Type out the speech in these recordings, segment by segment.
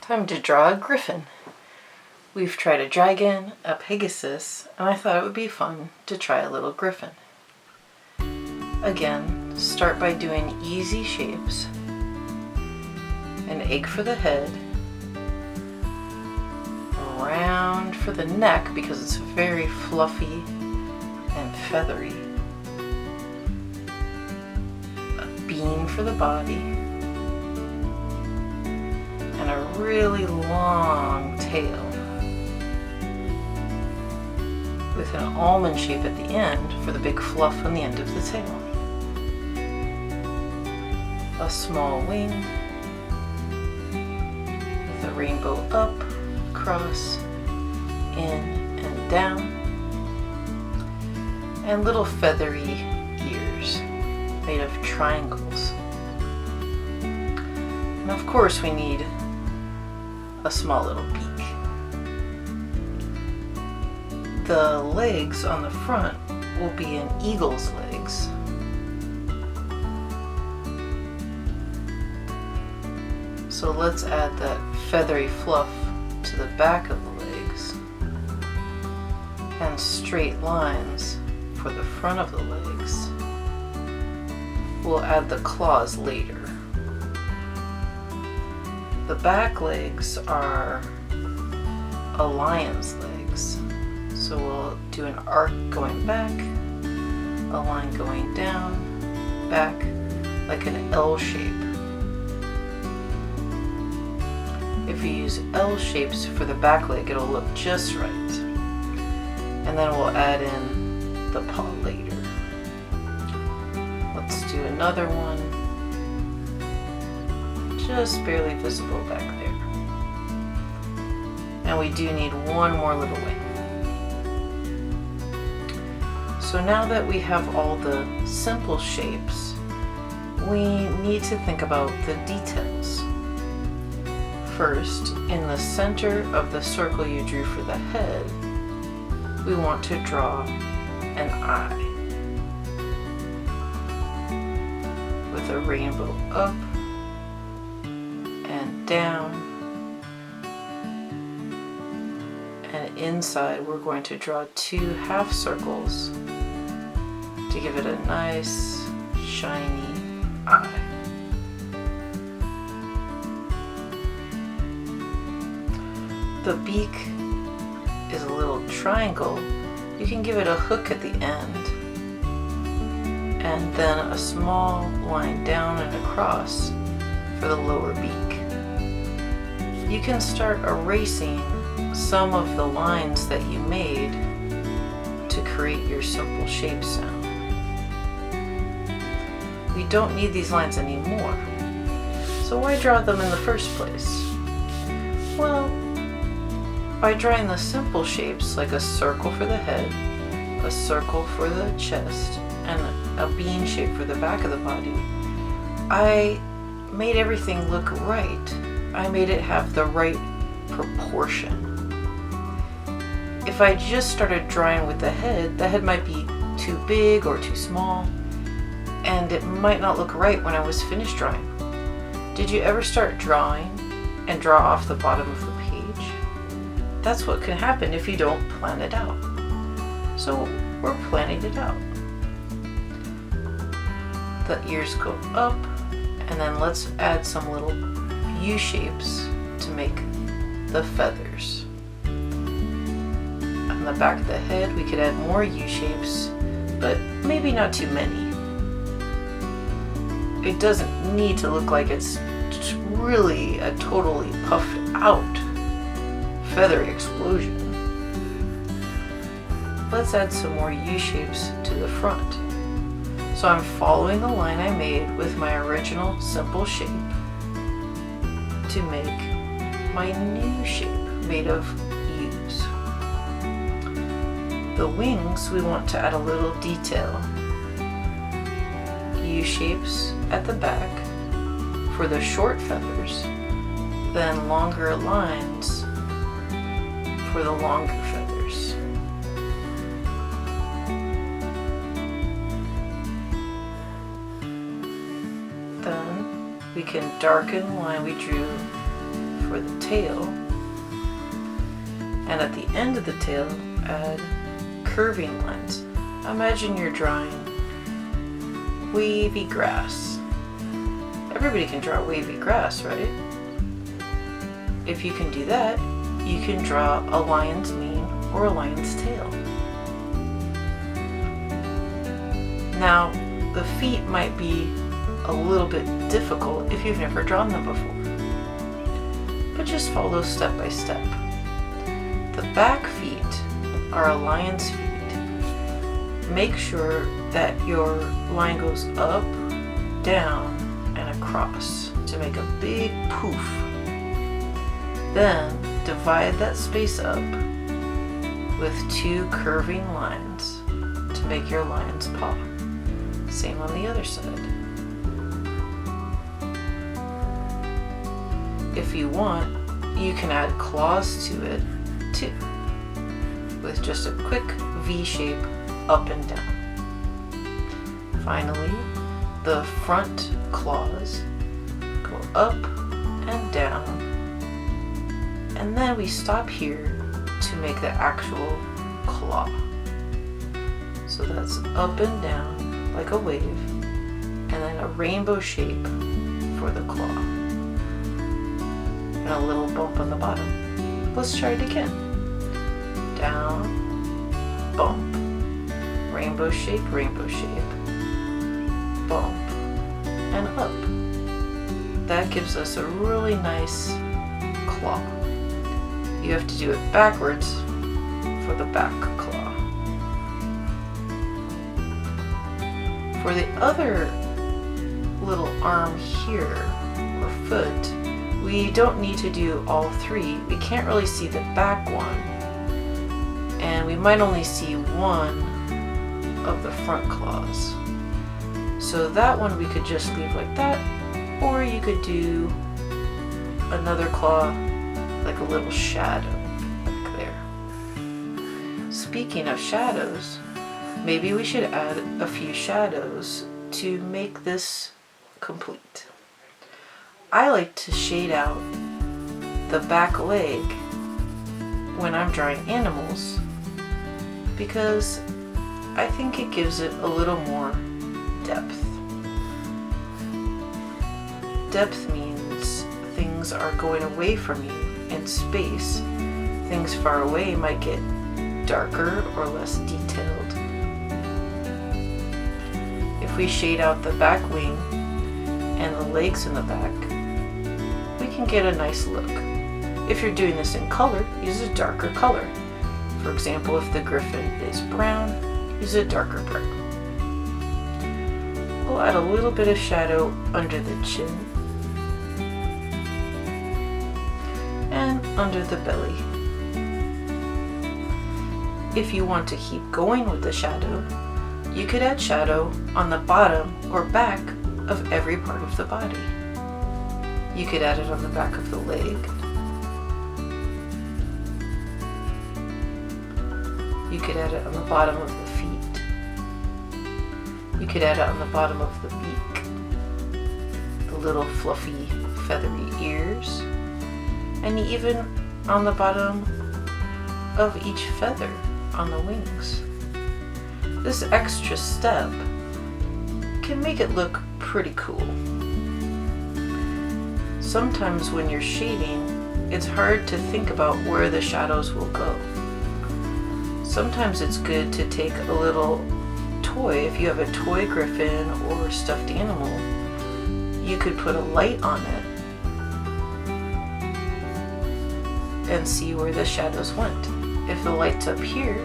Time to draw a griffin. We've tried a dragon, a pegasus, and I thought it would be fun to try a little griffin. Again, start by doing easy shapes. An egg for the head, round for the neck because it's very fluffy and feathery, a bean for the body, and a really long tail with an almond shape at the end for the big fluff on the end of the tail. A small wing with a rainbow up, across, in, and down, and little feathery ears made of triangles. And of course we need a small little beak. The legs on the front will be an eagle's legs. So let's add that feathery fluff to the back of the legs and straight lines for the front of the legs. We'll add the claws later. The back legs are a lion's legs. So we'll do an arc going back, a line going down, back, like an L shape. If you use L shapes for the back leg, it'll look just right. And then we'll add in the paw later. Let's do another one, just barely visible back there. And we do need one more little wing. So now that we have all the simple shapes, we need to think about the details. First, in the center of the circle you drew for the head, we want to draw an eye with a rainbow up and down, and inside we're going to draw 2 half circles to give it a nice shiny eye. The beak is a little triangle. You can give it a hook at the end and then a small line down and across for the lower beak. You can start erasing some of the lines that you made to create your simple shape sound. We don't need these lines anymore. So why draw them in the first place? Well, by drawing the simple shapes like a circle for the head, a circle for the chest, and a bean shape for the back of the body, I made everything look right. I made it have the right proportion. If I just started drawing with the head might be too big or too small, and it might not look right when I was finished drawing. Did you ever start drawing and draw off the bottom of the page? That's what can happen if you don't plan it out. So we're planning it out. The ears go up, and then let's add some little U shapes to make the feathers. On the back of the head we could add more U shapes, but maybe not too many. It doesn't need to look like it's really a totally puffed out feathery explosion. Let's add some more U-shapes to the front. So I'm following the line I made with my original simple shape to make my new shape made of U's. The wings, we want to add a little detail. U-shapes at the back for the short feathers, then longer lines for the longer feathers. Then we can darken the line we drew for the tail. And at the end of the tail, add curving lines. Imagine you're drawing wavy grass. Everybody can draw wavy grass, right? If you can do that, you can draw a lion's mane or a lion's tail. Now, the feet might be a little bit difficult if you've never drawn them before, but just follow step by step. The back feet are a lion's feet. Make sure that your line goes up, down, and across to make a big poof. Then divide that space up with 2 curving lines to make your lion's paw. Same on the other side. If you want, you can add claws to it too, with just a quick V shape up and down. Finally, the front claws go up and down, and then we stop here to make the actual claw. So that's up and down like a wave, and then a rainbow shape for the claw, and a little bump on the bottom. Let's try it again. Down, bump, rainbow shape, bump, and up. That gives us a really nice claw. You have to do it backwards for the back claw. For the other little arm here, or foot, we don't need to do all 3. We can't really see the back one, and we might only see one of the front claws. So that one we could just leave like that, or you could do another claw like a little shadow, like there. Speaking of shadows, maybe we should add a few shadows to make this complete. I like to shade out the back leg when I'm drawing animals because I think it gives it a little more depth. Depth means things are going away from you in space. Things far away might get darker or less detailed. If we shade out the back wing and the legs in the back, we can get a nice look. If you're doing this in color, use a darker color. For example, if the Griffin is brown, use a darker brown. We'll add a little bit of shadow under the chin and under the belly. If you want to keep going with the shadow, you could add shadow on the bottom or back of every part of the body. You could add it on the back of the leg. You could add it on the bottom of the feet. You could add it on the bottom of the beak, the little fluffy feathery ears, and even on the bottom of each feather on the wings. This extra step can make it look pretty cool. Sometimes when you're shading, it's hard to think about where the shadows will go. Sometimes it's good to take a little toy. If you have a toy griffin or stuffed animal, you could put a light on it and see where the shadows went. If the light's up here,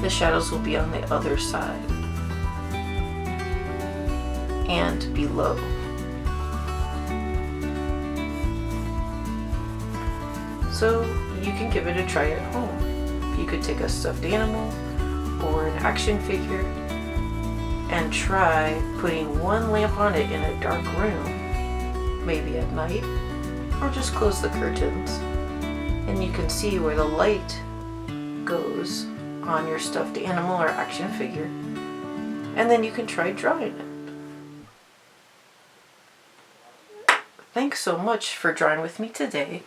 the shadows will be on the other side and below. So you can give it a try at home. You could take a stuffed animal or an action figure and try putting one lamp on it in a dark room, maybe at night, or just close the curtains, and you can see where the light goes on your stuffed animal or action figure, and then you can try drawing it. Thanks so much for drawing with me today,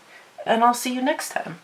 and I'll see you next time.